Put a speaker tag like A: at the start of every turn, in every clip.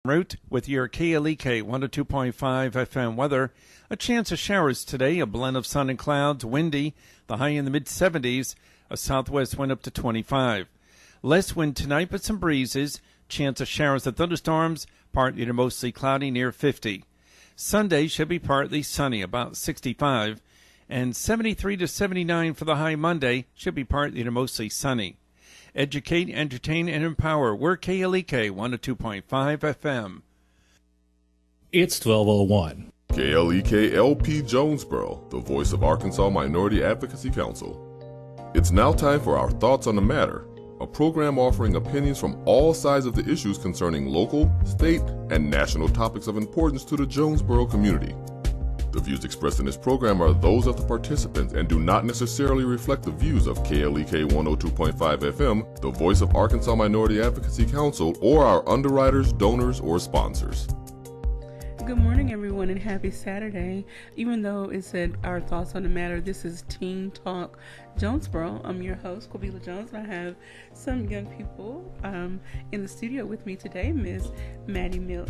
A: Route with your KLEK 102.5 FM weather. A chance of showers today, a blend of sun and clouds, windy, the high in the mid-70s, a southwest wind up to 25. Less wind tonight, but some breezes. Chance of showers and thunderstorms, partly to mostly cloudy near 50. Sunday should be partly sunny, about 65. And 73 to 79 for the high Monday, should be partly to mostly sunny. Educate, entertain, and empower. We're KLEK 102.5 FM.
B: It's 12:01.
C: KLEK LP Jonesboro, the voice of Arkansas Minority Advocacy Council. It's now time for our Thoughts on the Matter, a program offering opinions from all sides of the issues concerning local, state, and national topics of importance to the Jonesboro community. The views expressed in this program are those of the participants and do not necessarily reflect the views of KLEK 102.5 FM, the voice of Arkansas Minority Advocacy Council, or our underwriters, donors, or sponsors.
D: Good morning, everyone, and happy Saturday. Even though it said our thoughts on the matter, this is Teen Talk Jonesboro. I'm your host, Quabila Jones, and I have some young people in the studio with me today. Miss Maddie Miller,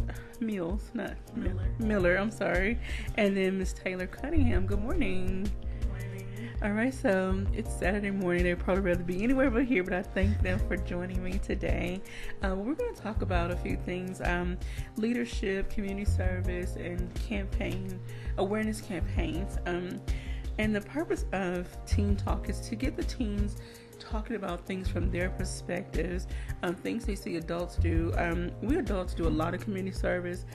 D: I'm sorry, and then Miss Taylor Cunningham. Good morning. All right, so it's Saturday morning. They'd probably rather be anywhere but here, but I thank them for joining me today. We're going to talk about a few things, leadership, community service, and awareness campaigns. And the purpose of Teen Talk is to get the teens talking about things from their perspectives, things they see adults do. We adults do a lot of community service,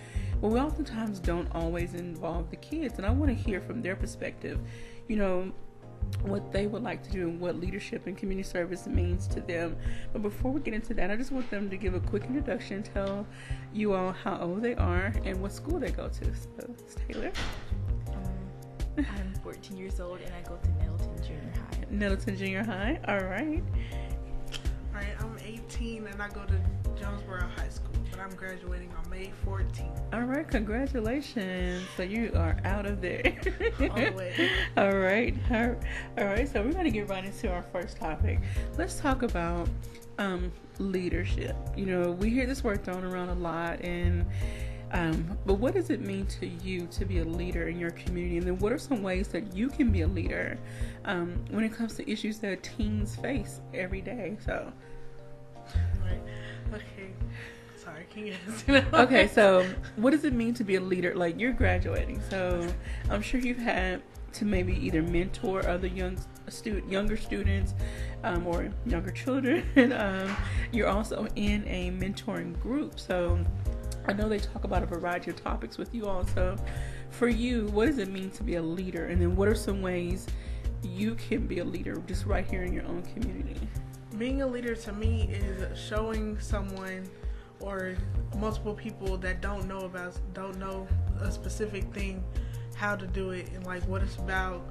D: but we oftentimes don't always involve the kids, and I want to hear from their perspective, what they would like to do and what leadership and community service means to them. But before we get into that, I just want them to give a quick introduction, tell you all how old they are and what school they go to. So, Taylor.
E: I'm 14 years old and I go to Nettleton Junior High.
D: Nettleton Junior High, all right.
F: All right, I'm 18 and I go to Jonesboro High School, but I'm graduating on May 14th.
D: All right, congratulations. So you are out of there.
F: All the way.
D: All right. So we're going to get right into our first topic. Let's talk about leadership. We hear this word thrown around a lot, and but what does it mean to you to be a leader in your community? And then what are some ways that you can be a leader when it comes to issues that teens face every day? So,
F: Right. Okay. Sorry, can you ask me that?
D: Okay, so what does it mean to be a leader? Like, you're graduating, so I'm sure you've had to maybe either mentor other younger students or younger children. You're also in a mentoring group, so I know they talk about a variety of topics with you all. So for you, what does it mean to be a leader? And then what are some ways you can be a leader just right here in your own community?
F: Being a leader to me is showing someone or multiple people that don't know a specific thing, how to do it and like what it's about,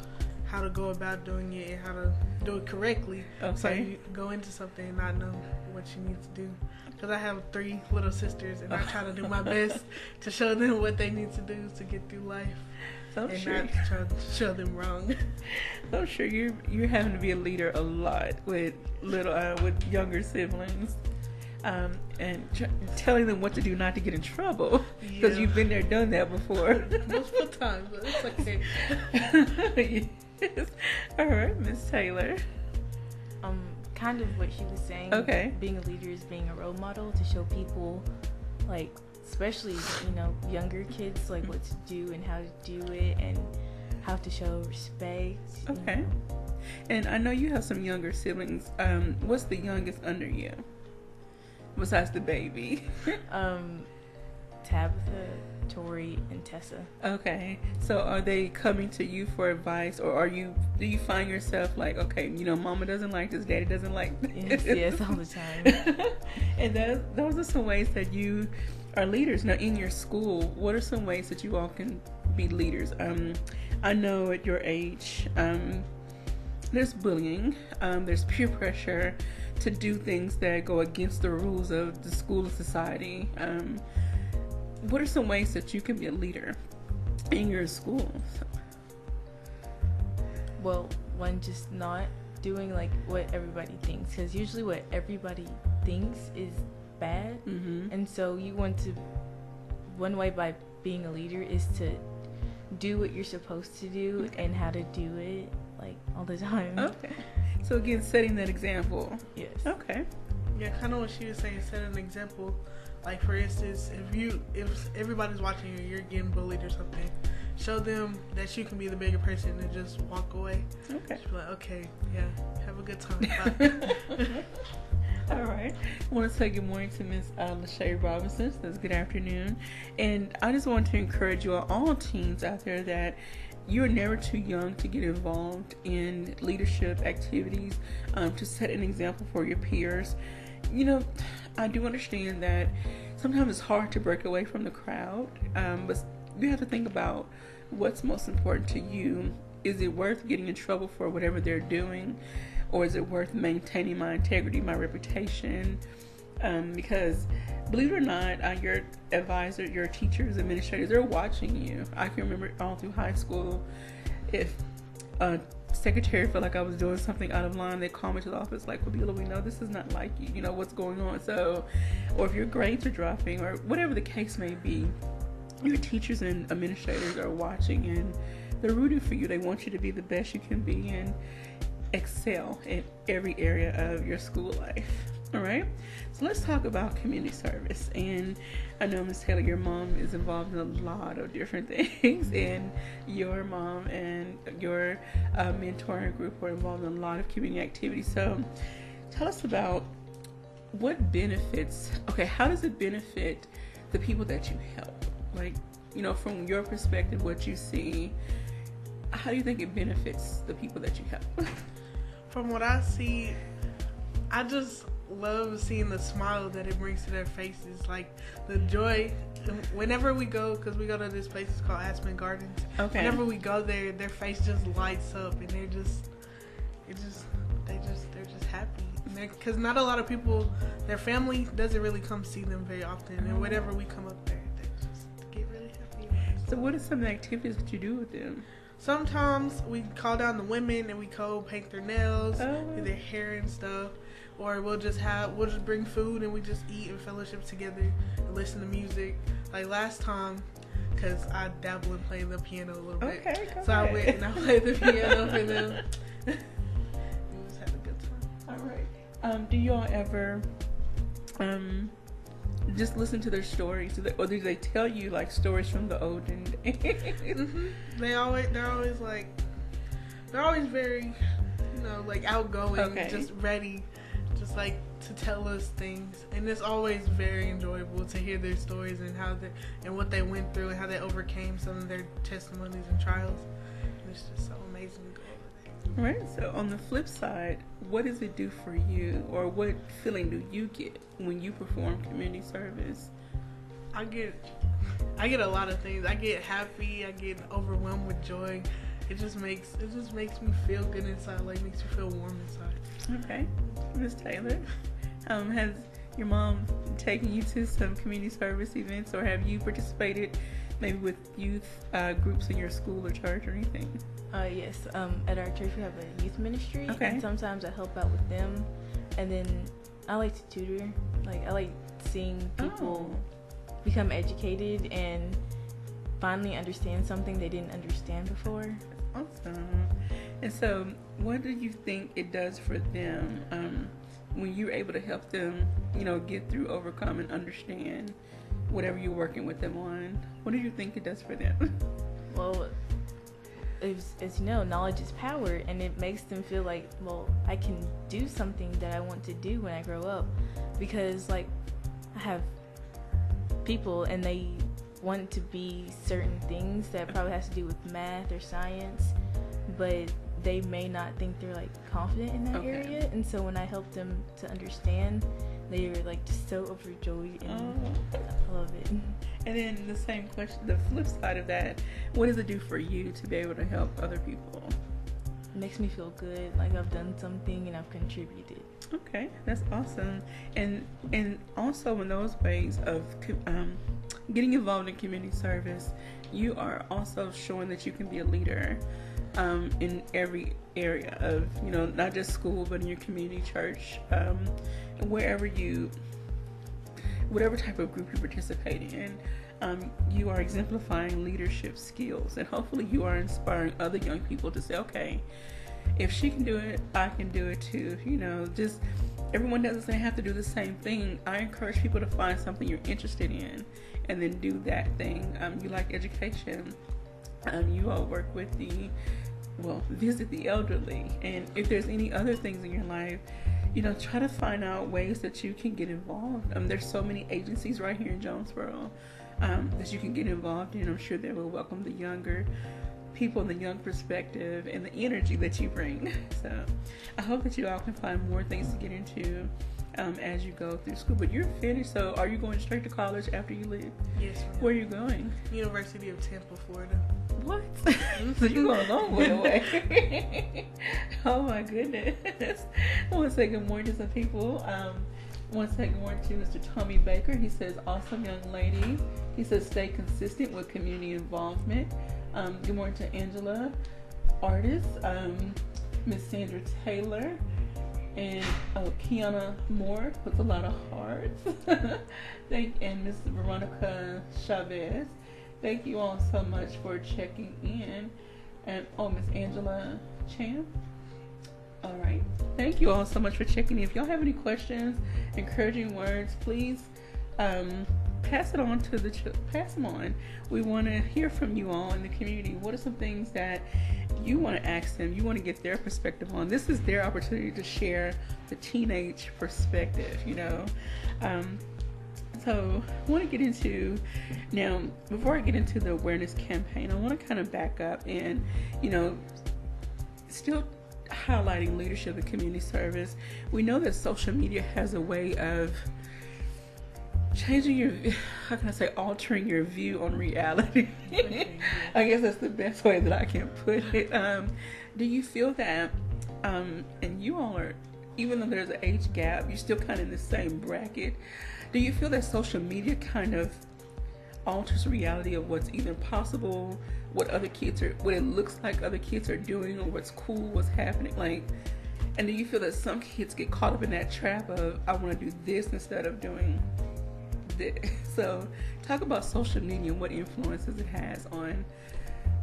F: how to go about doing it and how to do it correctly.
D: Okay.
F: So you go into something and not know what you need to do. Because I have 3 little sisters and I try to do my best to show them what they need to do to get through life.
D: So
F: and
D: sure.
F: not try to show them wrong.
D: I'm sure you're having to be a leader a lot with with younger siblings, and telling them what to do not to get in trouble, because you've been there, done that before.
F: Multiple times, but it's okay.
D: Yes. All right, Miss Taylor.
E: Kind of what she was saying.
D: Okay.
E: Being a leader is being a role model to show people, like, especially, younger kids, like what to do and how to do it and how to show respect.
D: Okay. And I know you have some younger siblings. What's the youngest under you? Besides the baby?
E: Tabitha, Tori, and Tessa.
D: Okay. So are they coming to you for advice, or do you find yourself like, okay, mama doesn't like this, daddy doesn't like this?
E: Yes, all the time.
D: And those are some ways that you are leaders. Now, in your school, what are some ways that you all can be leaders? I know at your age, there's bullying, there's peer pressure to do things that go against the rules of the school and society. What are some ways that you can be a leader in your school?
E: Well, one, just not doing like what everybody thinks, because usually what everybody thinks is bad, and so you want to one way by being a leader is to do what you're supposed to do and how to do it, like, all the time.
D: Okay. So again, setting that example.
E: Yes.
D: Okay.
F: Yeah, kind of what she was saying, set an example. Like, for instance, if everybody's watching you, you're getting bullied or something, show them that you can be the bigger person and just walk away.
D: Okay.
F: Just be like, okay, yeah, have a good time. Bye.
D: All right. I want to say good morning to Miss Lachey Robinson. So that's good afternoon. And I just want to encourage you all teens out there that you're never too young to get involved in leadership activities, to set an example for your peers. You know, I do understand that sometimes it's hard to break away from the crowd, but you have to think about what's most important to you. Is it worth getting in trouble for whatever they're doing? Or is it worth maintaining my integrity, my reputation? Because believe it or not, your advisor, your teachers, administrators, they're watching you. I can remember all through high school, if a secretary felt like I was doing something out of line, they called me to the office like, Wabila, we know this is not like you. You know, what's going on? So, or if your grades are dropping or whatever the case may be, your teachers and administrators are watching and they're rooting for you. They want you to be the best you can be and excel in every area of your school life. All right, so let's talk about community service. And I know, Ms. Taylor, your mom is involved in a lot of different things, and your mom and your mentoring group are involved in a lot of community activities. So tell us about what benefits, how does it benefit the people that you help? Like, you know, from your perspective, what you see, how do you think it benefits the people that you help?
F: From what I see, I just love seeing the smile that it brings to their faces, like the joy. Whenever we go, because we go to this place, it's called Aspen Gardens.
D: Okay.
F: Whenever we go there, their face just lights up, and they're just happy. Because not a lot of people, their family doesn't really come see them very often, and whenever we come up there, they just get really happy.
D: So what are some of the activities that you do with them?
F: Sometimes we call down the women and we go paint their nails, do their hair and stuff, or we'll just bring food and we just eat and fellowship together and listen to music. Like last time, because I dabble in playing the piano a little bit, so I went and I played the piano for them. We just had a good time.
D: All right. Do y'all ever just listen to their stories, or do they tell you like stories from the olden days?
F: Mm-hmm. They're always very, like outgoing, just ready, just like to tell us things, and it's always very enjoyable to hear their stories and what they went through and how they overcame some of their testimonies and trials. And it's just so amazing to go over there.
D: Right. So on the flip side, what does it do for you, or what feeling do you get when you perform community service?
F: I get a lot of things. I get happy. I get overwhelmed with joy. It just makes me feel good inside. Like, makes me feel warm inside.
D: Okay, Miss Taylor, has your mom taken you to some community service events, or have you participated maybe with youth groups in your school or church or anything?
E: Yes. At our church we have a youth ministry, and sometimes I help out with them. And then I like to tutor. Like, I like seeing people become educated and finally understand something they didn't understand before.
D: Awesome. And so, what do you think it does for them when you're able to help them, get through, overcome, and understand whatever you're working with them on? What do you think it does for them?
E: Well, as you know, knowledge is power, and it makes them feel like, well, I can do something that I want to do when I grow up, because like I have people and they want to be certain things that probably has to do with math or science, but they may not think they're like confident in that area, and so when I help them to understand, they are like just so overjoyed, and I love it.
D: And then the same question, the flip side of that, what does it do for you to be able to help other people?
E: It makes me feel good, like I've done something and I've contributed.
D: Okay, that's awesome. And also in those ways of getting involved in community service, you are also showing that you can be a leader in every area of, not just school, but in your community, church, whatever type of group you participate in. you are exemplifying leadership skills, and hopefully you are inspiring other young people to say, okay, if she can do it, I can do it too. Just everyone doesn't have to do the same thing. I encourage people to find something you're interested in and then do that thing. You like education. You all work with visit the elderly. And if there's any other things in your life, try to find out ways that you can get involved. There's so many agencies right here in Jonesboro that you can get involved in. I'm sure they will welcome the younger people and the young perspective and the energy that you bring. So I hope that you all can find more things to get into as you go through school. But you're finished, so are you going straight to college after you leave?
F: Yes, ma'am.
D: Where are you going?
F: University of Tampa, Florida.
D: What? So you're going a long way away. Oh my goodness. I want to say good morning to some people. I want to say good morning to Mr. Tommy Baker. He says, awesome young lady. He says, stay consistent with community involvement. Good morning to Angela, artist, Miss Sandra Taylor, and Kiana Moore with a lot of hearts. And Miss Veronica Chavez. Thank you all so much for checking in. And Miss Angela Chan. All right. Thank you all so much for checking in. If y'all have any questions, encouraging words, please pass it on pass them on. We want to hear from you all in the community. What are some things that you want to ask them? You want to get their perspective on. This is their opportunity to share the teenage perspective, So I want to get into, now, before I get into the awareness campaign, I want to kind of back up and, still highlighting leadership and community service. We know that social media has a way of changing altering your view on reality. I guess that's the best way that I can put it. Do you feel that, and you all are, even though there's an age gap, you're still kind of in the same bracket. Do you feel that social media kind of alters reality of what's even possible, what it looks like other kids are doing, or what's cool, what's happening? And do you feel that some kids get caught up in that trap of, I want to do this instead of doing this? So talk about social media and what influences it has on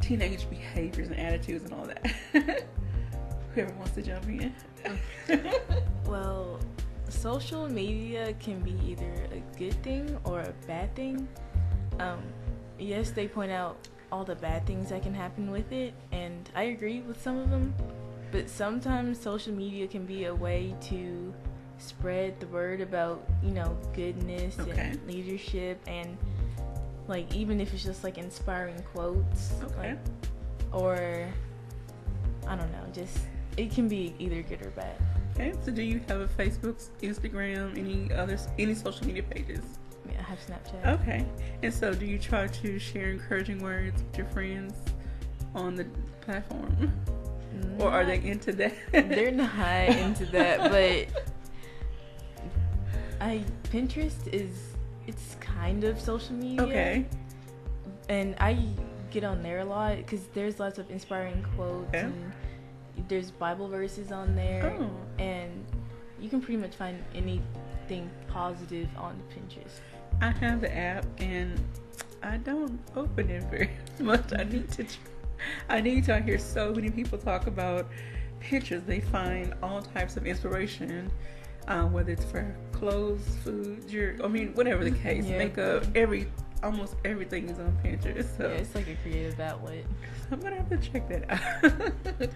D: teenage behaviors and attitudes and all that. Whoever wants to jump in.
E: Well, social media can be either a good thing or a bad thing. Yes, they point out all the bad things that can happen with it, and I agree with some of them, but sometimes social media can be a way to spread the word about, goodness and leadership, and even if it's just inspiring quotes, or I don't know, just it can be either good or bad.
D: Okay, so do you have a Facebook, Instagram, any social media pages?
E: Yeah, I have Snapchat.
D: Okay, and so do you try to share encouraging words with your friends on the platform? Or are they into that?
E: They're not into that, but Pinterest it's kind of social media.
D: Okay.
E: And I get on there a lot because there's lots of inspiring quotes and there's Bible verses on there, and you can pretty much find anything positive on Pinterest.
D: I have the app and I don't open it very much. I need to. I hear so many people talk about Pinterest. They find all types of inspiration, whether it's for clothes, food, whatever the case, makeup, almost everything is on Pinterest. So.
E: Yeah, it's like a creative outlet.
D: I'm gonna have to check that out.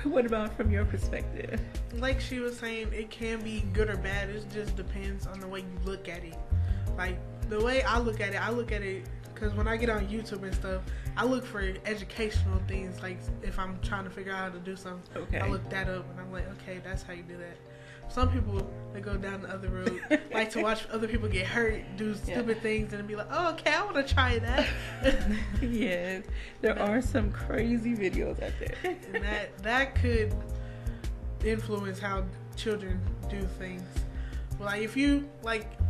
D: What about from your perspective?
F: Like she was saying, it can be good or bad. It just depends on the way you look at it. Like the way I look at it because when I get on YouTube and stuff, I look for educational things. Like if I'm trying to figure out how to do something, I look that up and I'm like, okay, that's how you do that. Some people, they go down the other road, like to watch other people get hurt, do stupid things, and be like, oh, okay, I want to try that.
D: Yes, there are some crazy videos out there.
F: And that could influence how children do things. But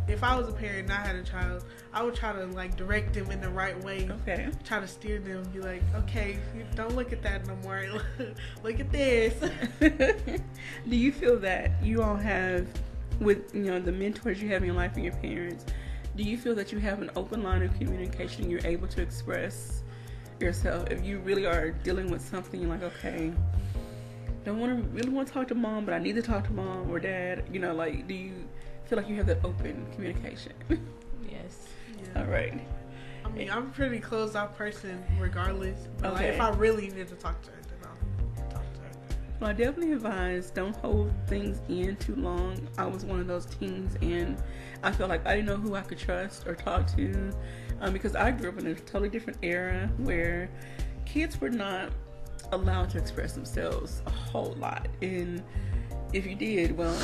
F: if I was a parent and I had a child, I would try to direct them in the right way.
D: Okay.
F: Try to steer them, be like, okay, don't look at that no more. Look at this.
D: Do you feel that you all have, with the mentors you have in your life and your parents, do you feel that you have an open line of communication? You're able to express yourself if you really are dealing with something. You're like, okay, really want to talk to mom, but I need to talk to mom or dad. You know, like, do you feel like you have that open communication?
E: Yes.
F: Yeah.
D: All right.
F: I mean, I'm a pretty closed off person regardless. But
D: Okay.
F: like, if I really need to talk to her, then I'll talk to her.
D: Well, I definitely advise don't hold things in too long. I was one of those teens, and I felt like I didn't know who I could trust or talk to, because I grew up in a totally different era where kids were not allowed to express themselves a whole lot, and if you did, well,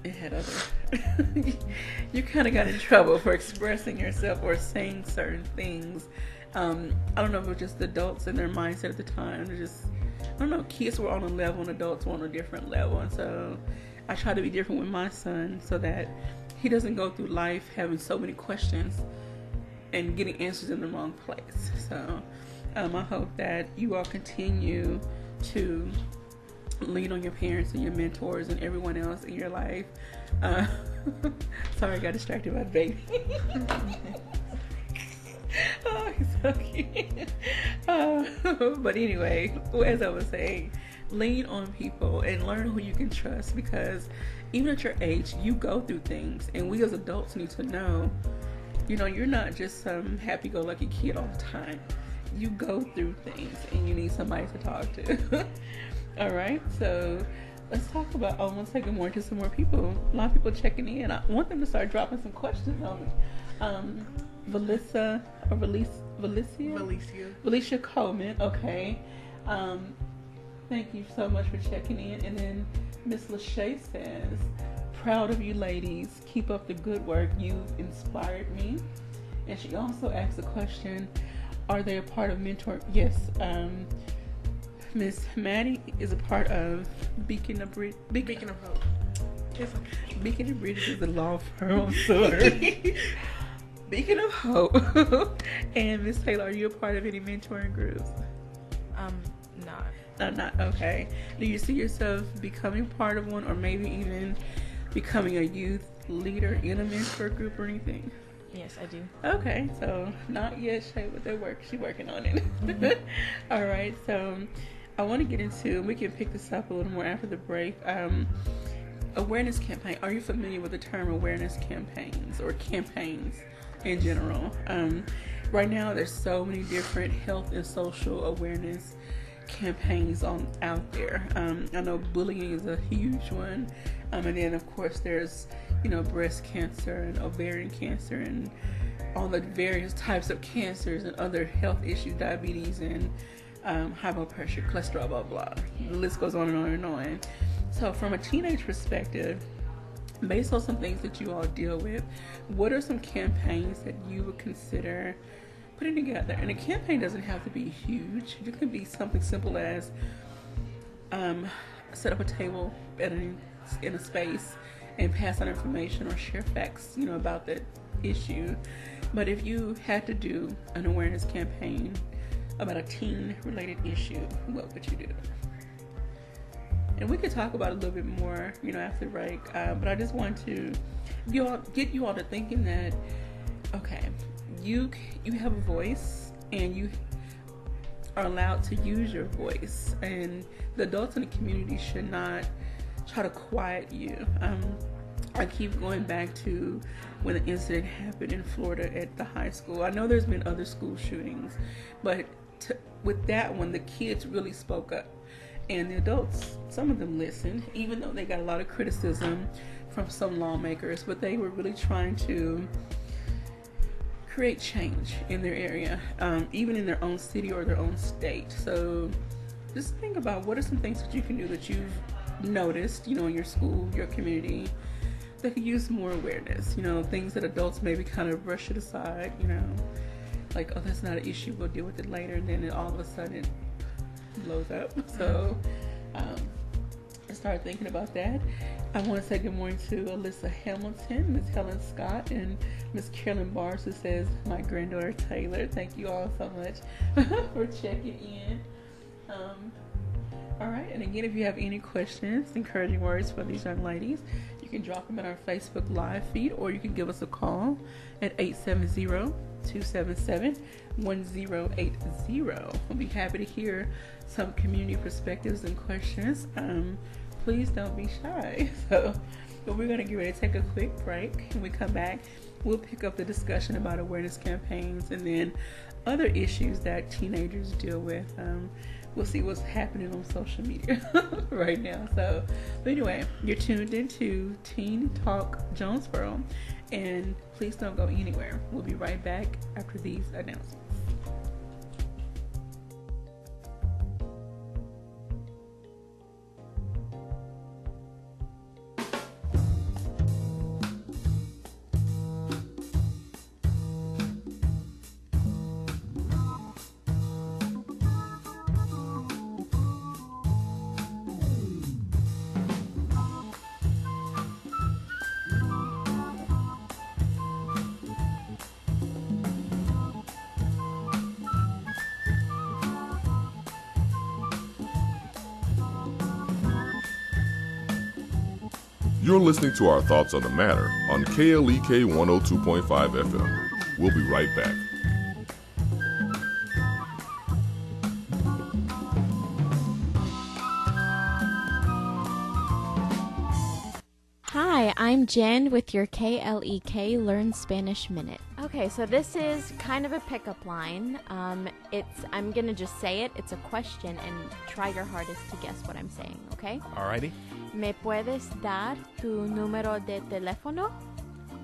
D: it had other you kind of got in trouble for expressing yourself or saying certain things. I don't know if it was just the adults and their mindset at the time. They're just, I don't know, kids were on a level and adults were on a different level, and so I try to be different with my son so that he doesn't go through life having so many questions and getting answers in the wrong place. So I hope that you all continue to lean on your parents and your mentors and everyone else in your life. Sorry, I got distracted by the baby. Oh, he's so cute. But anyway, as I was saying, lean on people and learn who you can trust, because even at your age, you go through things, and we as adults need to know, you know, you're not just some happy-go-lucky kid all the time. You go through things, and you need somebody to talk to. All right, so let's talk about. I want to take it more to some more people. A lot of people checking in. I want them to start dropping some questions on me. Valicia Coleman. Okay. Thank you so much for checking in. And then Miss Lachey says, "Proud of you, ladies. Keep up the good work. You've inspired me." And she also asked the question, "Are they a part of Mentor?" Yes. Miss Maddie is a part of Beacon of Hope.
F: Beacon of Bridges
D: is a law firm. I'm sorry. Beacon of Hope. And Miss Taylor, are you a part of any mentoring groups?
E: Not.
D: Not okay. Do you see yourself becoming part of one, or maybe even becoming a youth leader in a mentor group or anything?
E: Yes, I do.
D: Okay, so not yet, Shay, but she's working on it. Mm-hmm. All right, so I want to get into, we can pick this up a little more after the break. Awareness campaign. Are you familiar with the term awareness campaigns or campaigns in general? Right now, there's so many different health and social awareness campaigns out there. I know bullying is a huge one. And then, of course, there's, breast cancer and ovarian cancer and all the various types of cancers and other health issues, diabetes and high blood pressure, cholesterol, blah, blah. The list goes on and on and on. So from a teenage perspective, based on some things that you all deal with, what are some campaigns that you would consider putting together? And a campaign doesn't have to be huge. It can be something simple as set up a table in a space and pass on information or share facts, about that issue. But if you had to do an awareness campaign about a teen-related issue, what would you do? And we could talk about it a little bit more, after the break. But I just want to get you all to thinking that, okay, you have a voice and you are allowed to use your voice, and the adults in the community should not try to quiet you. I keep going back to when the incident happened in Florida at the high school. I know there's been other school shootings, but with that one, the kids really spoke up. And the adults, some of them listened, even though they got a lot of criticism from some lawmakers, but they were really trying to create change in their area, even in their own city or their own state. So just think about what are some things that you can do that you've noticed, in your school, your community, that could use more awareness, things that adults maybe kind of brush it aside, like, oh, that's not an issue, we'll deal with it later, and then all of a sudden it blows up. So I started thinking about that. I want to say good morning to Alyssa Hamilton, Miss Helen Scott, and Miss Carolyn Bars, who says, my granddaughter Taylor. Thank you all so much for checking in. All right, and again, if you have any questions, encouraging words for these young ladies, you can drop them in our Facebook Live feed, or you can give us a call at 870-277-1080. We'll be happy to hear some community perspectives and questions. Please don't be shy. So, but we're going to get ready to take a quick break. When we come back, we'll pick up the discussion about awareness campaigns and then other issues that teenagers deal with. We'll see what's happening on social media right now. So, but anyway, you're tuned into Teen Talk Jonesboro, and please don't go anywhere. We'll be right back after these announcements.
C: You're listening to our thoughts on the matter on KLEK 102.5 FM. We'll be right back.
G: Hi, I'm Jen with your KLEK Learn Spanish Minute. Okay, so this is kind of a pickup line. I'm going to just say it. It's a question, and try your hardest to guess what I'm saying, okay?
H: Alrighty.
G: ¿Me puedes dar tu número de teléfono?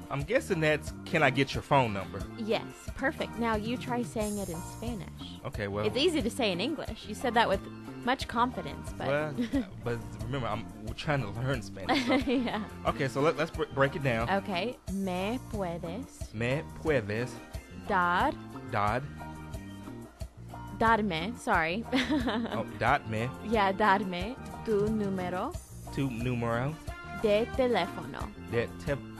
H: I'm guessing that's, can I get your phone number?
G: Yes, perfect. Now you try saying it in Spanish.
H: Okay, well.
G: It's easy to say in English. You said that with much confidence, but...
H: Well, but remember, we're trying to learn Spanish. So.
G: Yeah.
H: Okay, so let's break it down.
G: Okay. Me puedes
H: dar.
G: Darme, sorry.
H: Darme.
G: Yeah, darme tu número
H: Tu número
G: de teléfono.
H: de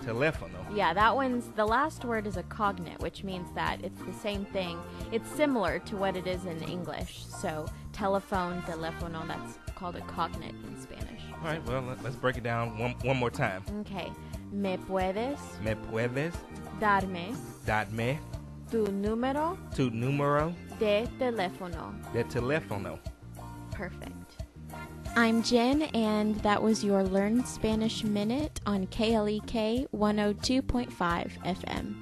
H: teléfono.
G: Yeah, that one's, the last word is a cognate, which means that it's the same thing. It's similar to what it is in English. So, telephone, teléfono, that's called a cognate in Spanish.
H: All right, well, let's break it down one more time.
G: Okay. Me puedes
H: Darme
G: tu número
H: tu número
G: de teléfono.
H: de teléfono.
G: Perfect. I'm Jen, and that was your Learn Spanish Minute on KLEK 102.5 FM.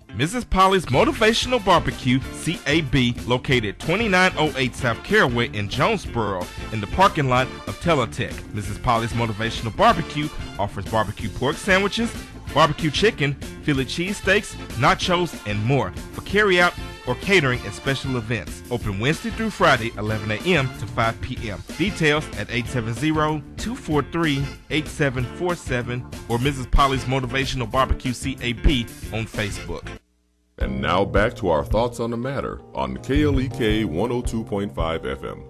H: Mrs. Polly's Motivational Barbecue, CAB, located 2908 South Caraway in Jonesboro in the parking lot of Teletech. Mrs. Polly's Motivational Barbecue offers barbecue pork sandwiches, barbecue chicken, Philly cheesesteaks, nachos, and more for carry-out or catering at special events. Open Wednesday through Friday, 11 a.m. to 5 p.m. Details at 870-243-8747 or Mrs. Polly's Motivational Barbecue CAB on Facebook.
C: And now back to our thoughts on the matter on KLEK 102.5 FM.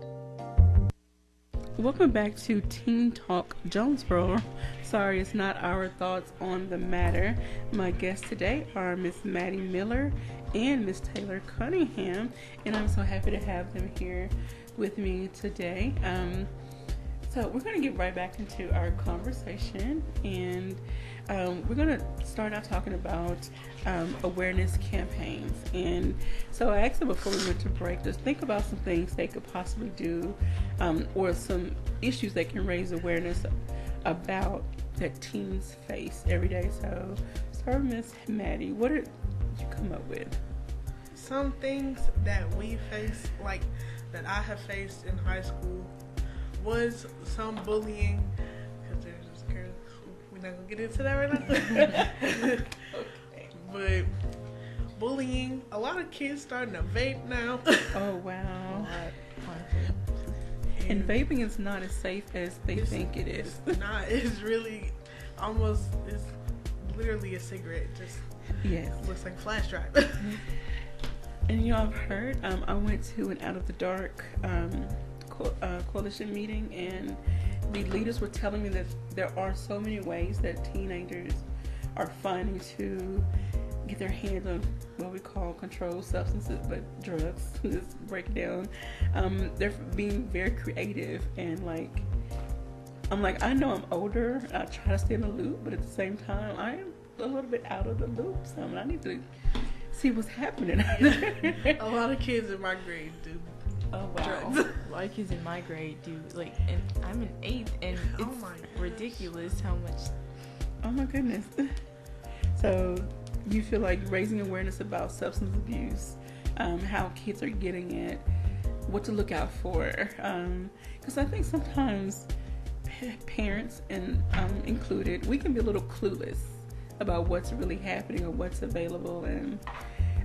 D: Welcome back to Teen Talk Jonesboro. Sorry, it's not our thoughts on the matter. My guests today are Miss Maddie Miller and Miss Taylor Cunningham, and I'm so happy to have them here with me today. So we're going to get right back into our conversation, and we're going to start out talking about awareness campaigns. And so I asked them before we went to break to think about some things they could possibly do, or some issues that can raise awareness about that teens face every day. So start with Miss Maddie. What did you come up with?
F: Some things that we face, like that I have faced in high school, was some bullying. Because there's this girl, we're not gonna get into that right now. But bullying, a lot of kids starting to vape now.
D: Oh wow! And vaping is not as safe as they think it is.
F: It's not. It's really almost. It's literally a cigarette. Just looks like a flash drive.
D: And you know, I've heard. I went to an Out of the Dark coalition meeting, and the leaders were telling me that there are so many ways that teenagers are finding to get their hands on what we call controlled substances, but drugs. Let's break it down. They're being very creative, and like, I'm like, I know I'm older. I try to stay in the loop, but at the same time, I am a little bit out of the loop. So I need to see what's happening.
F: A lot of kids in my grade do.
D: Oh wow!
E: A lot of kids in my grade do, like, and I'm in 8th, and it's ridiculous how much.
D: Oh my goodness! So you feel like raising awareness about substance abuse, how kids are getting it, what to look out for, because I think sometimes parents and included, we can be a little clueless about what's really happening or what's available. And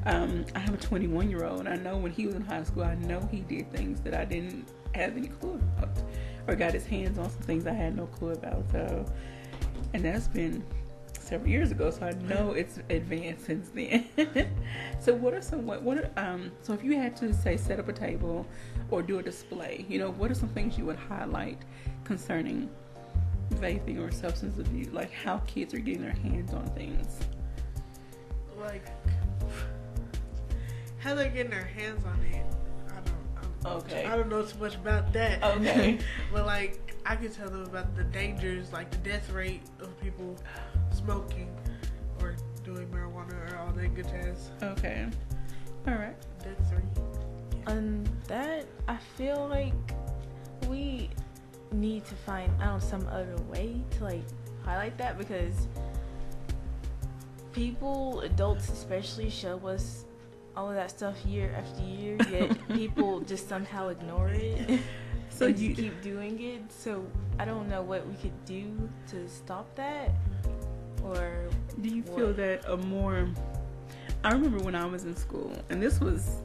D: I have a 21-year-old, and I know when he was in high school, I know he did things that I didn't have any clue about, or got his hands on some things I had no clue about. So, and that's been several years ago, so I know it's advanced since then. So what are some so if you had to say set up a table or do a display, what are some things you would highlight concerning vaping or substance abuse, like how kids are getting their hands on things?
F: Like how they're getting their hands on it. I don't know too much about that.
D: Okay.
F: But like I can tell them about the dangers, like the death rate of people smoking or doing marijuana or all that good jazz.
D: Okay. All right.
F: Death rate.
E: On that, I feel like we need to find some other way to like highlight that, because adults especially, show us all of that stuff year after year, yet people just somehow ignore it. So you keep doing it. So I don't know what we could do to stop that. Or
D: do you feel that I remember when I was in school, and this was,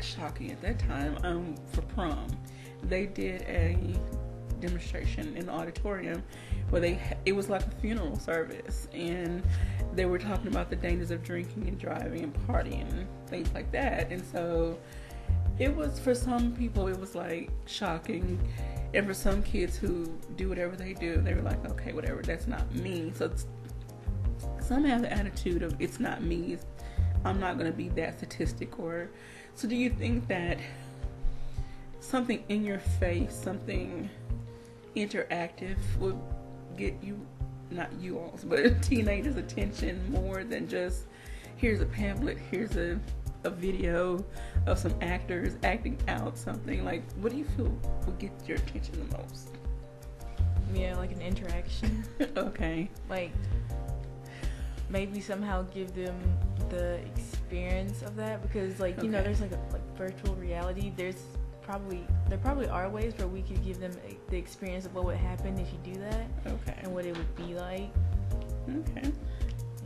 D: shocking at that time, for prom, they did a demonstration in the auditorium where it was like a funeral service, and they were talking about the dangers of drinking and driving and partying and things like that. And so it was, for some people, it was like shocking. And for some kids who do whatever they do, they were like, okay, whatever, that's not me. So some have the attitude of, it's not me, I'm not going to be that statistic. So do you think that something in your face, something interactive would get you, not you all, but teenagers' attention more than just, here's a pamphlet, here's a video of some actors acting out something? Like, what do you feel will get your attention the most?
E: Yeah, like an interaction.
D: Okay.
E: Like, maybe somehow give them the experience of that, because like, there's like virtual reality. There probably are ways where we could give them the experience of what would happen if you do that.
D: Okay.
E: And what it would be like.
D: Okay.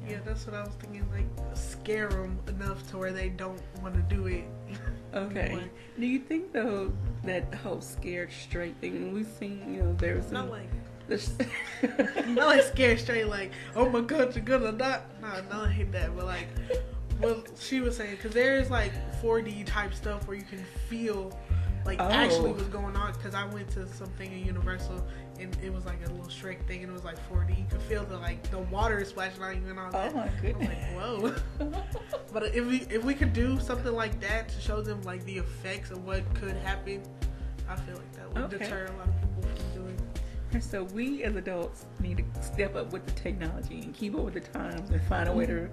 F: Yeah, that's what I was thinking, like, scare them enough to where they don't want to do it.
D: Okay. Do you think, though, that whole scared straight thing, we've seen, there's
F: not like not like scared straight, like, oh my god, you're gonna die. No, I hate that. But like, what she was saying, because there's like 4D type stuff where you can feel like actually what's going on. Because I went to something in Universal, and it was like a little Shrek thing, and it was like 4D. You could feel the water splashing on you and all that.
D: Oh my goodness!
F: I'm like, whoa. But if we could do something like that to show them like the effects of what could happen, I feel like that would deter a lot of people from doing.
D: And so we as adults need to step up with the technology and keep up with the times and find a way to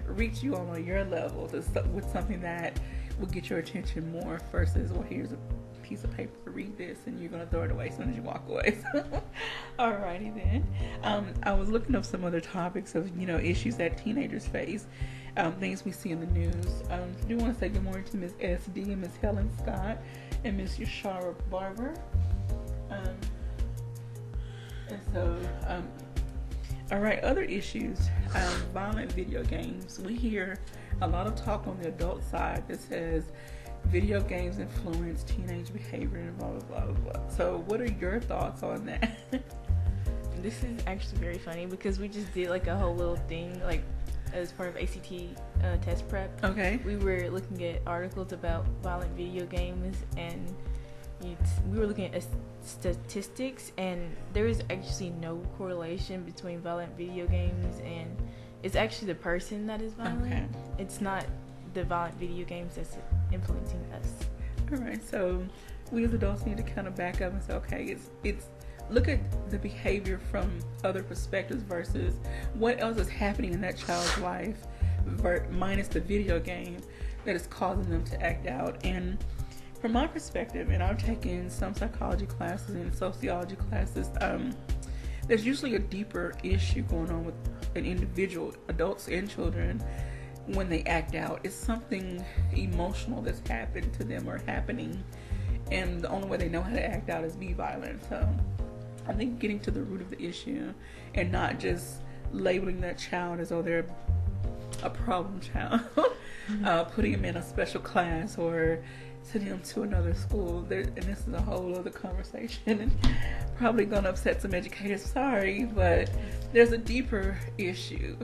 D: reach you on your level with something that will get your attention more versus, well, here's a piece of paper, read this, and you're going to throw it away as soon as you walk away. Alrighty then. I was looking up some other topics of, issues that teenagers face, things we see in the news. I do want to say good morning to Ms. SD and Ms. Helen Scott and Ms. Yashara Barber. And so, all right, other issues, violent video games. We hear a lot of talk on the adult side that says video games influence teenage behavior and blah, blah, blah, blah. So what are your thoughts on that?
E: This is actually very funny because we just did like a whole little thing, like as part of ACT test prep.
D: Okay.
E: We were looking at articles about violent video games, and we were looking at statistics, and there is actually no correlation between violent video games and it's actually the person that is violent.
D: Okay.
E: It's not the violent video games that's influencing us.
D: All right, so we as adults need to kind of back up and say, okay, it's look at the behavior from other perspectives versus what else is happening in that child's life, minus the video game that is causing them to act out. And from my perspective, and I've taken some psychology classes and sociology classes, there's usually a deeper issue going on with an individual, adults and children, when they act out. It's something emotional that's happened to them or happening, and the only way they know how to act out is be violent. So I think getting to the root of the issue and not just labeling that child as though they're a problem child, putting them in a special class or sending them to another school. And this is a whole other conversation and probably going to upset some educators. Sorry, but there's a deeper issue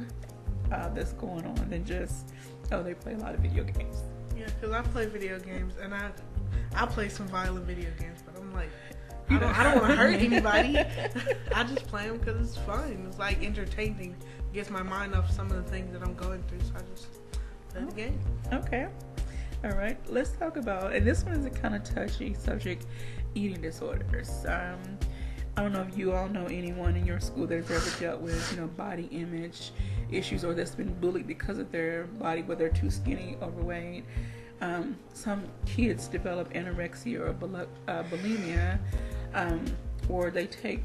D: that's going on than just, oh, they play a lot of video games.
F: Yeah, because I play video games, and I play some violent video games, but I'm like, I don't want to hurt anybody. I just play them because it's fun. It's like entertaining. Gets my mind off some of the things that I'm going through, so I just play the game.
D: Okay. All right. Let's talk about, and this one is a kind of touchy subject, eating disorders. I don't know if you all know anyone in your school that's ever dealt with, body image issues, or that's been bullied because of their body, whether they're too skinny, overweight. Some kids develop anorexia or bulimia, or they take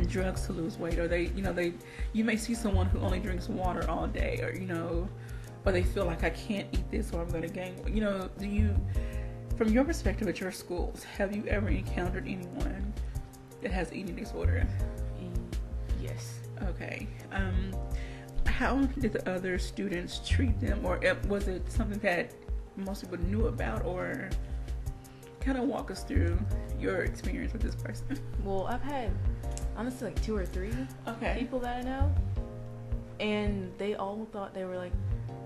D: drugs to lose weight, or you may see someone who only drinks water all day, or they feel like I can't eat this or I'm going to gain weight. Do you, from your perspective at your schools, have you ever encountered anyone that has eating disorder?
E: Yes.
D: Okay. How did the other students treat them, or was it something that most people knew about, or kind of walk us through your experience with this person?
E: Well, I've had honestly like 2 or 3 people that I know, and they all thought they were like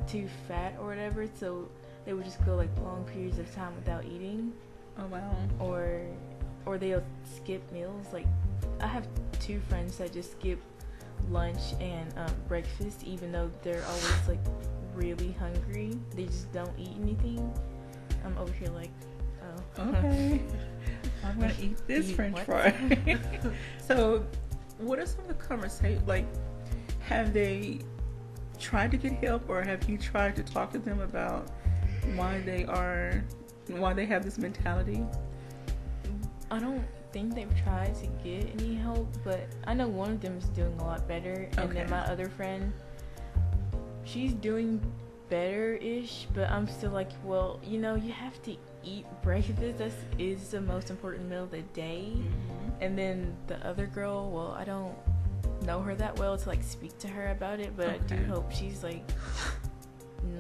E: too fat or whatever, so they would just go like long periods of time without eating.
D: Oh wow.
E: Or they'll skip meals. Like I have 2 friends that just skip lunch and breakfast, even though they're always like really hungry. They just don't eat anything. I'm over here like, oh,
D: okay. I'm gonna eat this French fry. So, what are some of the conversations? Like, have they tried to get help, or have you tried to talk to them about why they have this mentality?
E: I don't think they've tried to get any help, but I know one of them is doing a lot better, and then my other friend, she's doing better-ish, but I'm still like, well, you have to eat breakfast. That is the most important meal of the day. And then the other girl, well, I don't know her that well to like speak to her about it, but I do hope she's like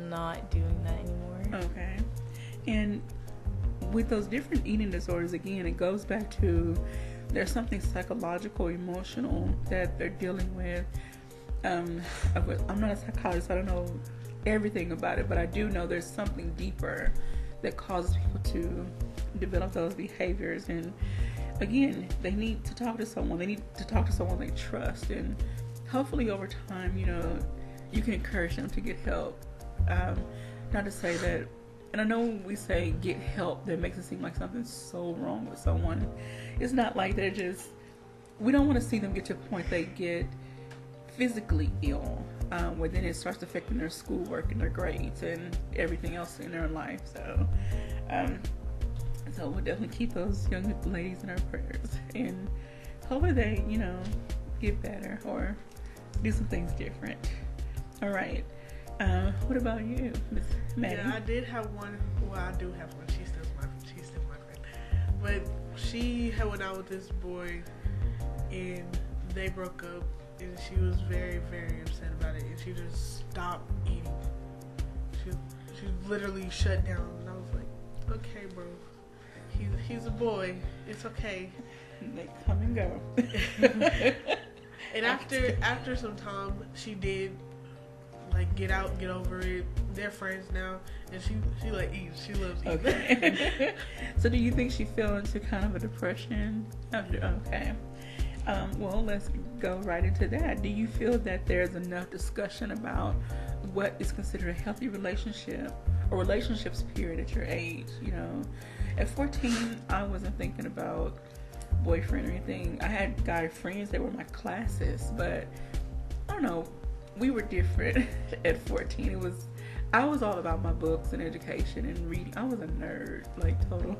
E: not doing that anymore.
D: Okay. And with those different eating disorders, again, it goes back to there's something psychological, emotional that they're dealing with. I'm not a psychologist, so I don't know everything about it, but I do know there's something deeper that causes people to develop those behaviors. And again, they need to talk to someone. They need to talk to someone they trust, and hopefully over time, you can encourage them to get help. Not to say that, and I know when we say get help, that makes it seem like something's so wrong with someone. It's not like they're just, we don't want to see them get to a point they get physically ill, where then it starts affecting their schoolwork and their grades and everything else in their life. So we'll definitely keep those young ladies in our prayers, and hopefully they, get better or do some things different. All right. What about you, Miss Maddie?
F: Yeah, I did have one. Well, I do have one. She's still my friend. But she had went out with this boy, and they broke up, and she was very, very upset about it, and she just stopped eating. She literally shut down, and I was like, okay, bro, he's a boy. It's okay.
D: They come and go.
F: And after some time, she did like get over it. They're friends now, and she like eats. She loves eating.
D: Okay. So do you think she fell into kind of a depression after? Okay. Well, let's go right into that. Do you feel that there's enough discussion about what is considered a healthy relationship or relationships period at your age? You know, at 14, I wasn't thinking about boyfriend or anything. I had guy friends that were my classes, but I don't know. We were different at 14. I was all about my books and education and reading. I was a nerd, like total.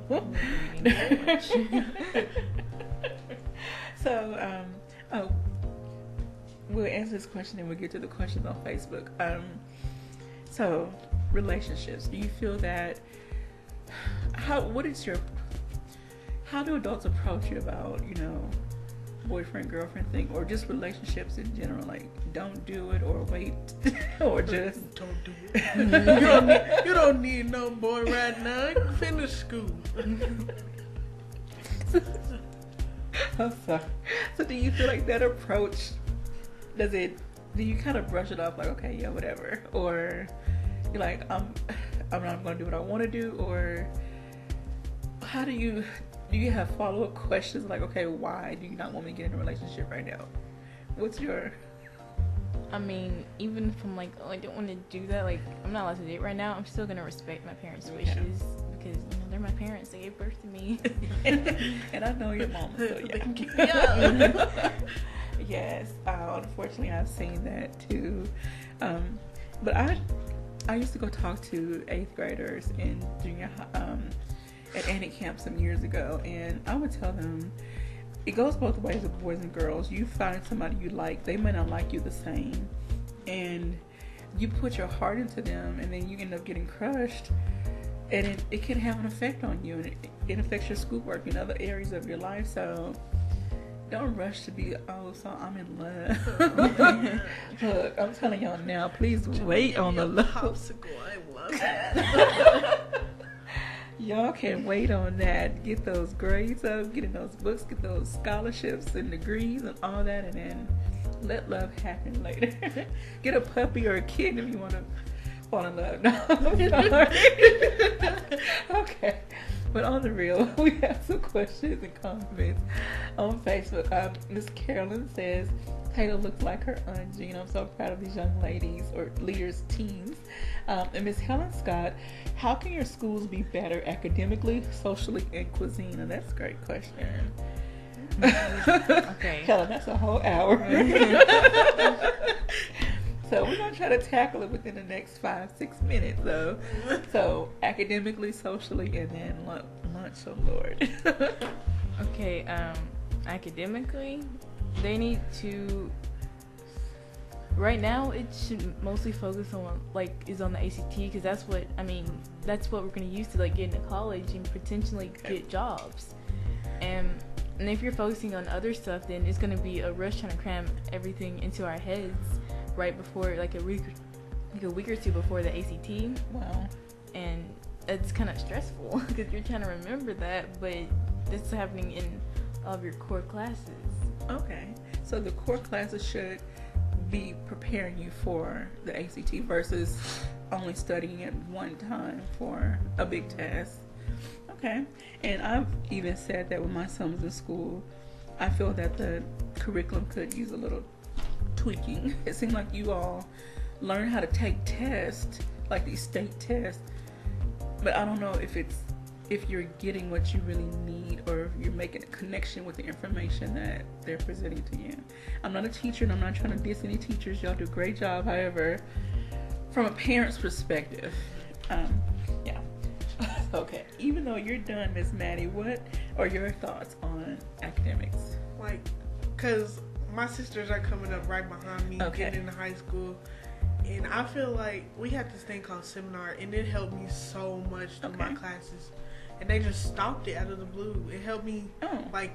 D: So, we'll answer this question and we'll get to the questions on Facebook. So, relationships. Do you feel that? How do adults approach you about, boyfriend, girlfriend thing, or just relationships in general? Like, don't do it, or wait, or just
F: don't do it. You don't need no boy right now. You can finish school.
D: I'm sorry. So do you feel like that approach, do you kind of brush it off like, okay, yeah, whatever, or you're like, I'm not going to do what I want to do, or how do you have follow-up questions like, okay, why do you not want me to get in a relationship right now? What's your...
E: I mean, even if I'm like, oh, I don't want to do that, like, I'm not allowed to date right now, I'm still going to respect my parents' wishes because, they're my parents. They gave birth to me.
D: And I know your mama, so yeah. Yes, unfortunately, I've seen that too. But I used to go talk to 8th graders in junior at Annie Camp some years ago, and I would tell them, it goes both ways with boys and girls. You find somebody you like, they may not like you the same, and you put your heart into them, and then you end up getting crushed, and it can have an effect on you, and it affects your schoolwork and other areas of your life. So don't rush to be, so I'm in love. Look, I'm telling y'all now, please wait on the love.
F: Popsicle, I love it.
D: Y'all can wait on that. Get those grades up, get in those books, get those scholarships and degrees and all that, and then let love happen later. Get a puppy or a kid if you want to fall in love. No, okay. But on the real, we have some questions and comments on Facebook. Miss Carolyn says, Taylor looks like her Aunt Jean. I'm so proud of these young ladies or leaders, teens. And Miss Helen Scott, how can your schools be better academically, socially, and cuisine? And that's a great question.
E: Okay.
D: Helen, that's a whole hour. So we're going to try to tackle it within the next 5-6 minutes, though. So academically, socially, and then lunch, oh Lord.
E: Okay, academically, they need to... Right now, it should mostly focus on, is on the ACT, because that's what we're going to use to, get into college and potentially get jobs. And if you're focusing on other stuff, then it's going to be a rush trying to cram everything into our heads right before, a week or two before the ACT.
D: Wow.
E: And it's kind of stressful, because you're trying to remember that, but it's happening in all of your core classes.
D: Okay. So the core classes should be preparing you for the ACT versus only studying at one time for a big test. Okay. And I've even said that when my son was in school, I feel that the curriculum could use a little tweaking. It seemed like you all learn how to take tests, like these state tests, but I don't know if you're getting what you really need, or if you're making a connection with the information that they're presenting to you. I'm not a teacher, and I'm not trying to diss any teachers. Y'all do a great job. However, from a parent's perspective, yeah. Okay. Even though you're done, Miss Maddie, what are your thoughts on academics?
F: Because my sisters are coming up right behind me, getting into high school. And I feel like we had this thing called seminar, and it helped me so much through my classes. And they just stopped it out of the blue. It helped me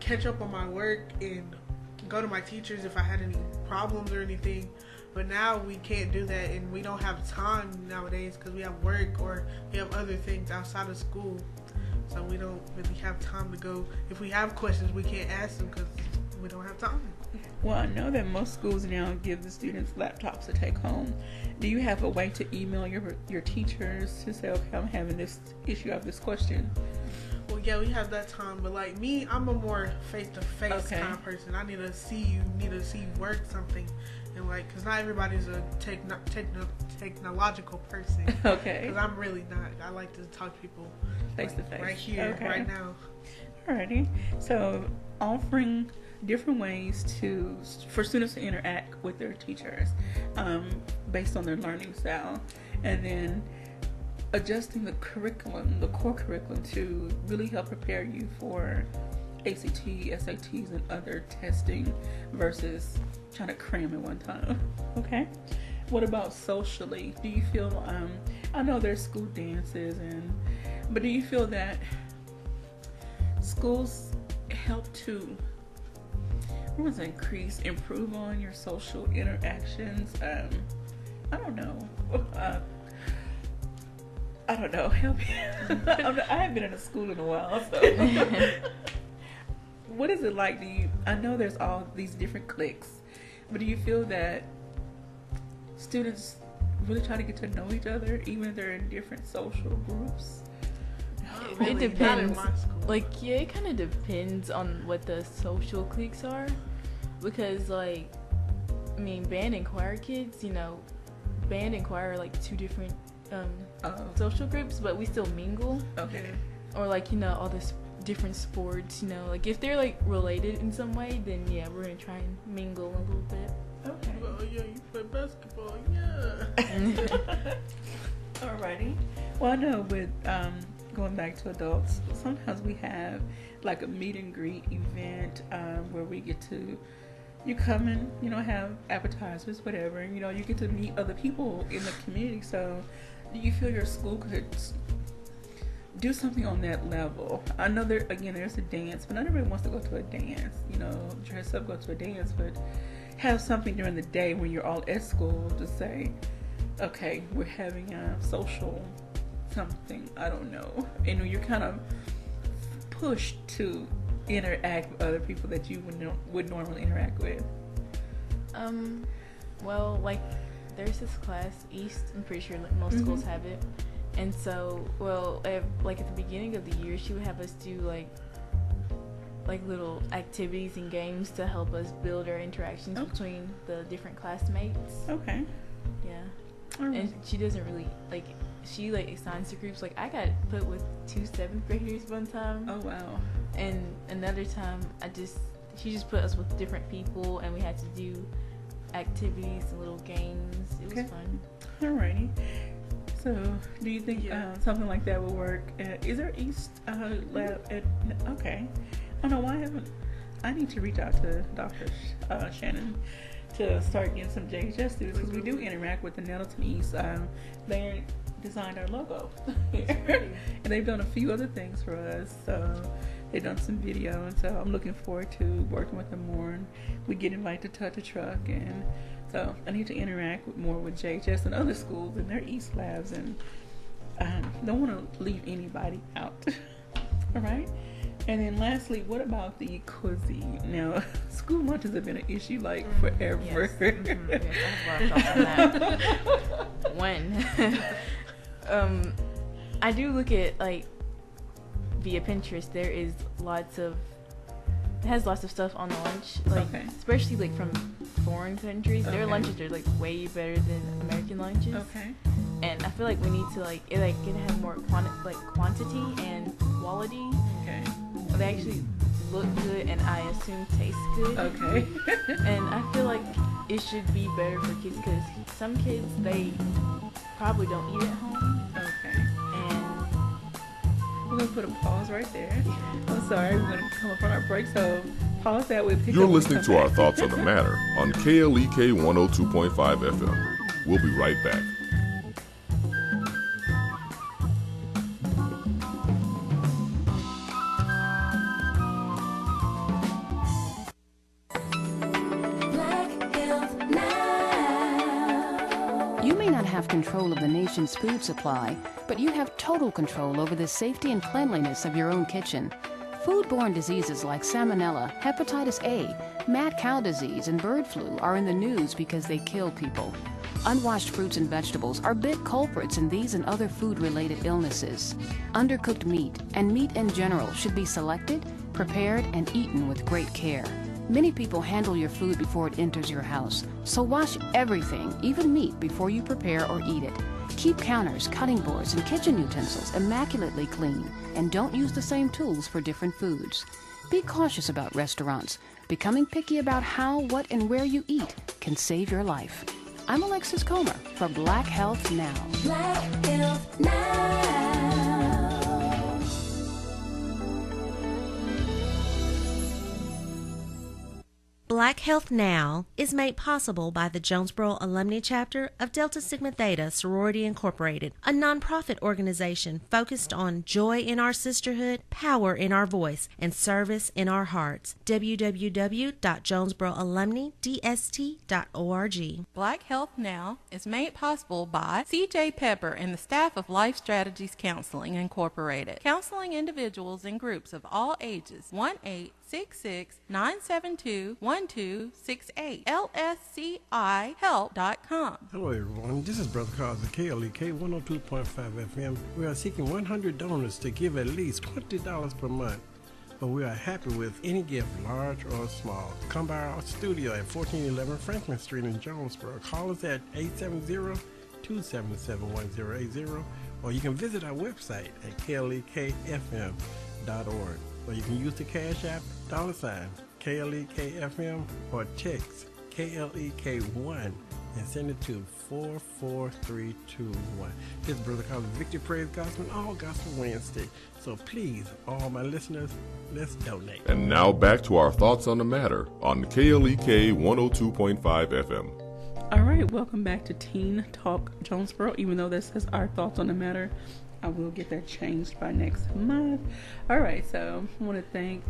F: catch up on my work and go to my teachers if I had any problems or anything. But now we can't do that, and we don't have time nowadays because we have work or we have other things outside of school. So we don't really have time to go. If we have questions, we can't ask them because we don't have time.
D: Well, I know that most schools now give the students laptops to take home. Do you have a way to email your teachers to say, okay, I'm having this issue, I have this question?
F: Well, yeah, we have that time, but like me, I'm a more face-to-face kind of person. I need to see you, work something, and like, cause not everybody's a technological person.
D: Okay.
F: Cause I'm really not. I like to talk to people
D: face-to-face,
F: right here, right now.
D: Alrighty. So offering different ways for students to interact with their teachers based on their learning style, and then adjusting the core curriculum to really help prepare you for ACT, SATs, and other testing versus trying to cram at one time. Okay. What about socially? Do you feel, I know there's school dances, but do you feel that schools help to improve on your social interactions? I don't know. Help me. I haven't been in a school in a while, so what is it like? I know there's all these different cliques, but do you feel that students really try to get to know each other, even if they're in different social groups?
F: Really,
E: it depends.
F: Not in my school.
E: Like, yeah, it kind of depends on what the social cliques are, because like, I mean, band and choir kids, band and choir are like two different social groups, but we still mingle.
D: Okay.
E: Or like, all this different sports, like if they're like related in some way, then yeah, we're gonna try and mingle a little bit.
D: Okay.
F: Oh yeah, you play basketball, yeah.
D: Alrighty. Well, I know with going back to adults, sometimes we have like a meet and greet event where we get to, you come and have appetizers, whatever, and you get to meet other people in the community. So do you feel your school could do something on that level? I know there's a dance, but not everyone wants to go to a dance, dress up, go to a dance, but have something during the day when you're all at school to say, okay, we're having a social something, I don't know, and you're kind of pushed to interact with other people that you would normally interact with.
E: Well, like, there's this class, East, I'm pretty sure like most schools have it, and so, like at the beginning of the year, she would have us do like little activities and games to help us build our interactions between the different classmates.
D: Okay.
E: Yeah.
D: Right.
E: And she doesn't really she assigns to groups. Like, I got put with 2 7th graders one time.
D: Oh wow.
E: And another time she just put us with different people, and we had to do activities and little games. It was fun.
D: Alrighty. So, do you think something like that will work? Is there East lab at? Okay. I don't know why I need to reach out to Dr. Shannon to start getting some JHS students, because we do interact with the Nettleton East. They designed our logo and they've done a few other things for us. So they've done some video, and so I'm looking forward to working with them more. And we get invited to touch a truck, and so I need to interact more with JHS and other schools and their East labs, and don't want to leave anybody out. All right. And then lastly, what about the cuisine? Now, school lunches have been an issue forever.
E: Yes. Yes, I have a lot of thoughts on that. When I do look at via Pinterest, there is it has lots of stuff on the lunch, especially from foreign countries. Their lunches are way better than American lunches.
D: Okay.
E: And I feel like we need to it can have more quantity and quality.
D: Okay.
E: They actually look good, and I assume taste good.
D: Okay.
E: And I feel like it should be better for kids, because some kids, they probably don't eat at home.
D: Okay.
E: And
D: we're going to put a pause right there. I'm sorry, we're going to come up on our break, so pause that.
C: You're listening to our thoughts on the matter on KLEK 102.5 FM. We'll be right back.
I: Control of the nation's food supply, but you have total control over the safety and cleanliness of your own kitchen. Foodborne diseases like salmonella, hepatitis A, mad cow disease, and bird flu are in the news because they kill people. Unwashed fruits and vegetables are big culprits in these and other food-related illnesses. Undercooked meat, and meat in general, should be selected, prepared, and eaten with great care. Many people handle your food before it enters your house, so wash everything, even meat, before you prepare or eat it. Keep counters, cutting boards, and kitchen utensils immaculately clean, and don't use the same tools for different foods. Be cautious about restaurants. Becoming picky about how, what, and where you eat can save your life. I'm Alexis Comer for Black Health Now.
J: Black Health Now.
K: Black Health Now is made possible by the Jonesboro Alumni Chapter of Delta Sigma Theta Sorority Incorporated, a nonprofit organization focused on joy in our sisterhood, power in our voice, and service in our hearts. www.jonesboroalumnidst.org.
L: Black Health Now is made possible by CJ Pepper and the staff of Life Strategies Counseling Incorporated, counseling individuals and groups of all ages. 1-866-972-1268. LSCIHelp.com.
M: Hello everyone, this is Brother Carls of KLEK 102.5 FM. We are seeking 100 donors to give at least $20 per month. But we are happy with any gift, large or small. Come by our studio at 1411 Franklin Street in Jonesboro. Call us at 870-277-1080, or you can visit our website at klekfm.org. Or you can use the Cash App, $KLEKFM, or text KLEK1 and send it to 44321. This is Brother Carlos Victory Praise Gospel, all Gospel Wednesday. So please, all my listeners, let's donate.
C: And now back to our thoughts on the matter on KLEK 102.5 FM.
D: All right, welcome back to Teen Talk Jonesboro. Even though that says our thoughts on the matter, I will get that changed by next month. All right, so I want to thank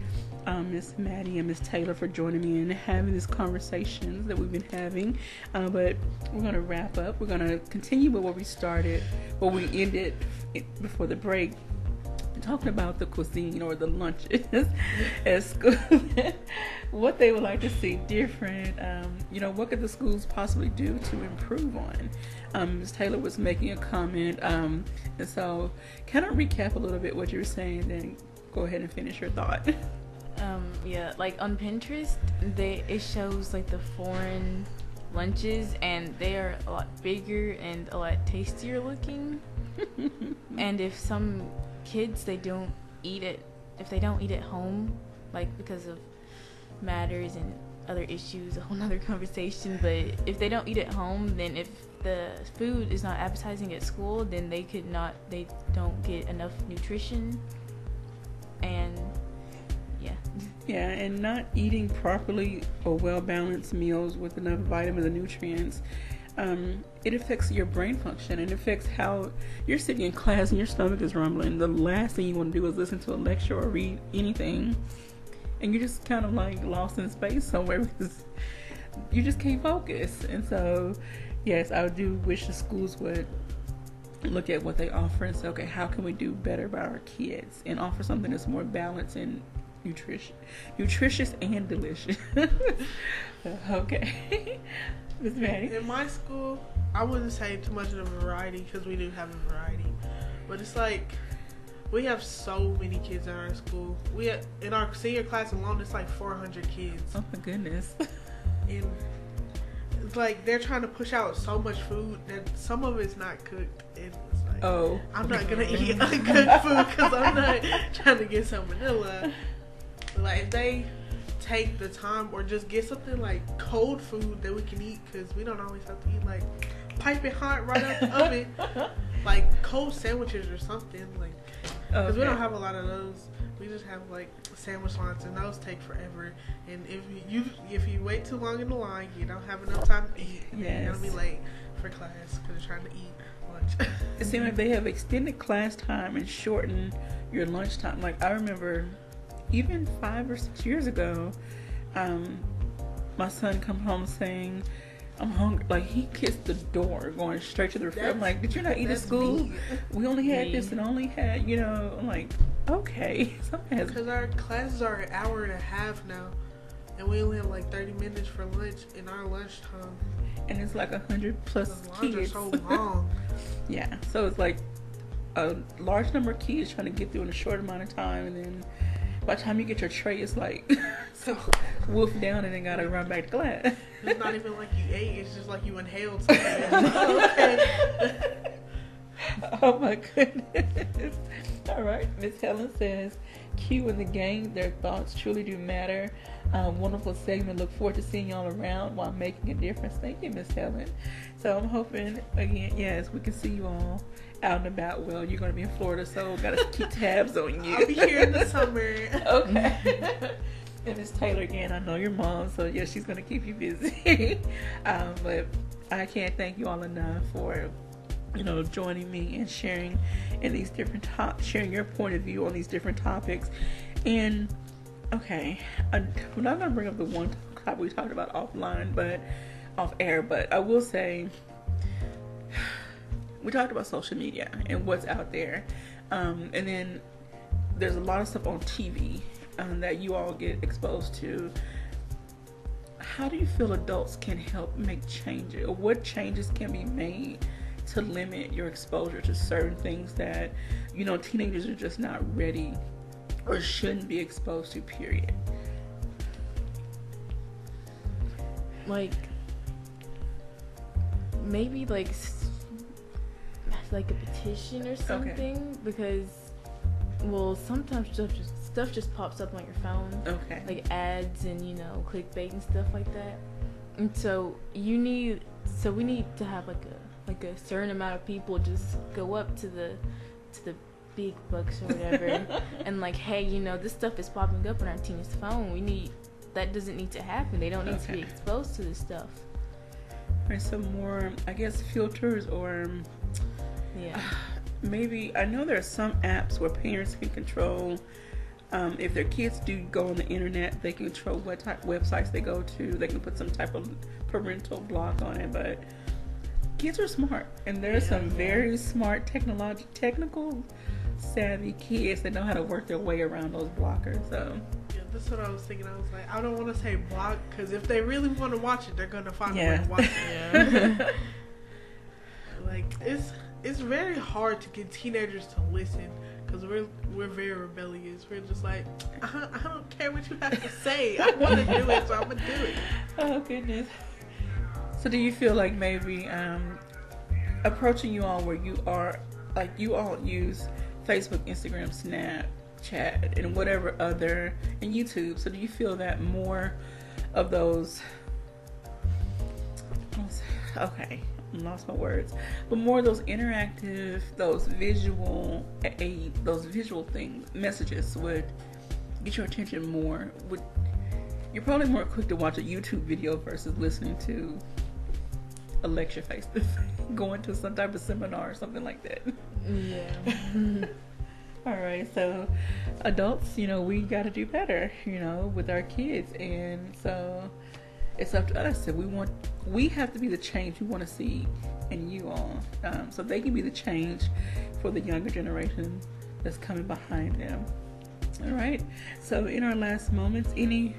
D: Miss Maddie and Miss Taylor for joining me and having these conversations that we've been having. But we're going to wrap up. We're going to continue with where we started, where we ended before the break, talking about the cuisine or the lunches at school. What they would like to see different. What could the schools possibly do to improve on? Ms. Taylor was making a comment, and so kind of recap a little bit what you were saying, then go ahead and finish your thought.
E: Like on Pinterest, it shows like the foreign lunches, and they are a lot bigger and a lot tastier looking. And if some kids if they don't eat at home, like because of matters and other issues, a whole nother conversation, but if they don't eat at home, then if the food is not appetizing at school, then they don't get enough nutrition. And and not eating properly or well-balanced meals with enough vitamins and nutrients, it affects your brain function, and affects how you're sitting in class and your stomach is rumbling. The last thing you want to do is listen to a lecture or read anything, and you're just kind of like lost in space somewhere because you just can't focus. And so yes, I do wish the schools would look at what they offer and say, okay, how can we do better by our kids and offer something that's more balanced and nutritious and delicious. Okay. Ms. Maddie?
F: In my school, I wouldn't say too much of a variety because we do have a variety, but it's like we have so many kids in our school. In our senior class alone, it's like 400 kids.
D: Oh my goodness.
F: And it's like they're trying to push out so much food that some of it's not cooked. And it's like, I'm not gonna eat uncooked food because I'm not trying to get salmonella. Like if they take the time or just get something like cold food that we can eat, because we don't always have to eat like piping hot right out the oven, like cold sandwiches or something, like because we don't have a lot of those. We just have like sandwich lines, and those take forever. And if you wait too long in the line, you don't have enough time to eat.
D: Yes.
F: You're gonna be late for class because you're trying to eat lunch.
D: It seems like they have extended class time and shortened your lunch time. Like I remember, even 5 or 6 years ago, my son come home saying, I'm hungry. Like he kissed the door going straight to the refrigerator. I'm like, did you not eat at school? Me. We only had this and only had, I'm like, Okay.
F: Because our classes are an hour and a half now, and we only have like 30 minutes for lunch in our lunchtime.
D: And it's like 100 plus
F: the lines
D: kids.
F: are so long.
D: Yeah, so it's like a large number of kids trying to get through in a short amount of time, and then by the time you get your tray, it's like wolf down and then gotta run back to class.
F: It's not even like you ate, it's just like you inhaled something. Okay.
D: Oh my goodness. All right, Miss Helen says, Q and the gang, their thoughts truly do matter. Wonderful segment. Look forward to seeing y'all around while making a difference. Thank you, Miss Helen. So I'm hoping, again, yes, we can see you all out and about. Well, you're going to be in Florida, so got to keep tabs on you.
F: I'll be here in the summer.
D: Okay. And Miss Taylor, again, I know your mom, so yeah, she's going to keep you busy. But I can't thank you all enough for joining me and sharing in these different sharing your point of view on these different topics. And okay, I'm not going to bring up the one topic we talked about offline, but off air. But I will say, we talked about social media and what's out there, and then there's a lot of stuff on TV that you all get exposed to. How do you feel adults can help make changes, or what changes can be made to limit your exposure to certain things that teenagers are just not ready or shouldn't be exposed to, period?
E: Like, maybe like a petition or something, because sometimes stuff just pops up on your phone, like ads and clickbait and stuff like that. And so we need to have like a certain amount of people just go up to the big bucks or whatever and like, hey, this stuff is popping up on our teen's phone. That doesn't need to happen. They don't need to be exposed to this stuff.
D: Or some more, I guess, filters, or maybe, I know there are some apps where parents can control, if their kids do go on the internet, they can control what type of websites they go to. They can put some type of parental block on it. But kids are smart, and there are some very smart technical savvy kids that know how to work their way around those blockers. So
F: yeah, that's what I was thinking. I was like, I don't want to say block, because if they really want to watch it, they're gonna find a way to watch it. Like, it's very hard to get teenagers to listen, because we're very rebellious. We're just like, I don't care what you have to say. I want to do it, so I'm gonna do it.
D: Oh goodness. So do you feel like maybe approaching you all where you are, like, you all use Facebook, Instagram, Snapchat, and whatever other, and YouTube. So do you feel that more of those, I lost my words, but more of those interactive, those visual things, messages would get your attention more? You're probably more quick to watch a YouTube video versus listening to a lecture face to face, going to some type of seminar or something like that.
E: Yeah.
D: All right, so adults, we got to do better, with our kids, and so it's up to us. If we have to be the change we want to see in you all, so they can be the change for the younger generation that's coming behind them. All right, so in our last moments, any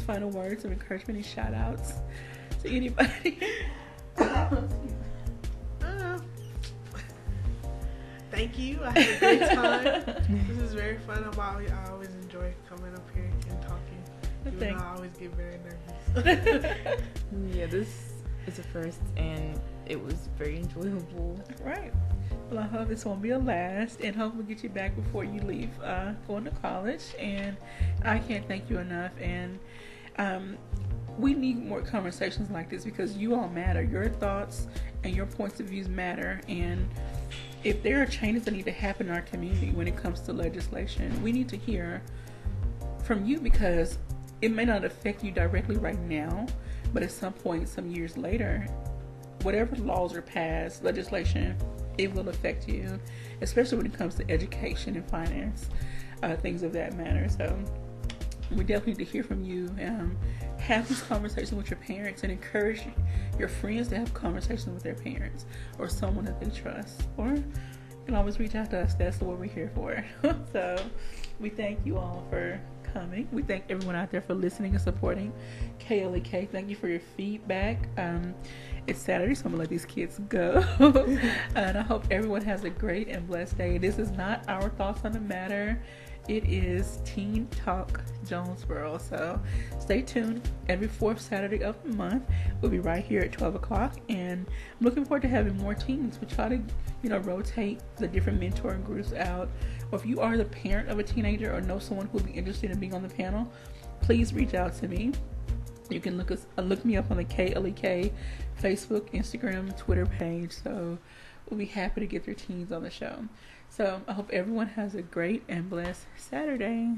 D: final words of encouragement, any shout outs to anybody?
F: Thank you. I had a great time. This is very fun. I always enjoy coming up here and talking. Even though I always get very nervous.
E: Yeah, this is a first, and it was very enjoyable.
D: Right. Well, I hope this won't be a last, and hope we'll get you back before you leave going to college. And I can't thank you enough. And we need more conversations like this, because you all matter. Your thoughts and your points of views matter. And if there are changes that need to happen in our community when it comes to legislation, we need to hear from you, because it may not affect you directly right now, but at some point, some years later, whatever laws are passed, legislation, it will affect you, especially when it comes to education and finance, things of that matter. So we definitely need to hear from you. Have these conversations with your parents, and encourage your friends to have conversations with their parents or someone that they trust, or can always reach out to us. That's what we're here for. So we thank you all for coming. We thank everyone out there for listening and supporting KLEK. Thank you for your feedback. It's Saturday, so I'm gonna let these kids go. And I hope everyone has a great and blessed day. This is not our thoughts on the matter. It is Teen Talk Jonesboro. So stay tuned. Every fourth Saturday of the month, we'll be right here at 12 o'clock. And I'm looking forward to having more teens. We try to, rotate the different mentoring groups out. Or if you are the parent of a teenager or know someone who would be interested in being on the panel, please reach out to me. You can look me up on the KLEK Facebook, Instagram, Twitter page. So we'll be happy to get their teens on the show. So I hope everyone has a great and blessed Saturday.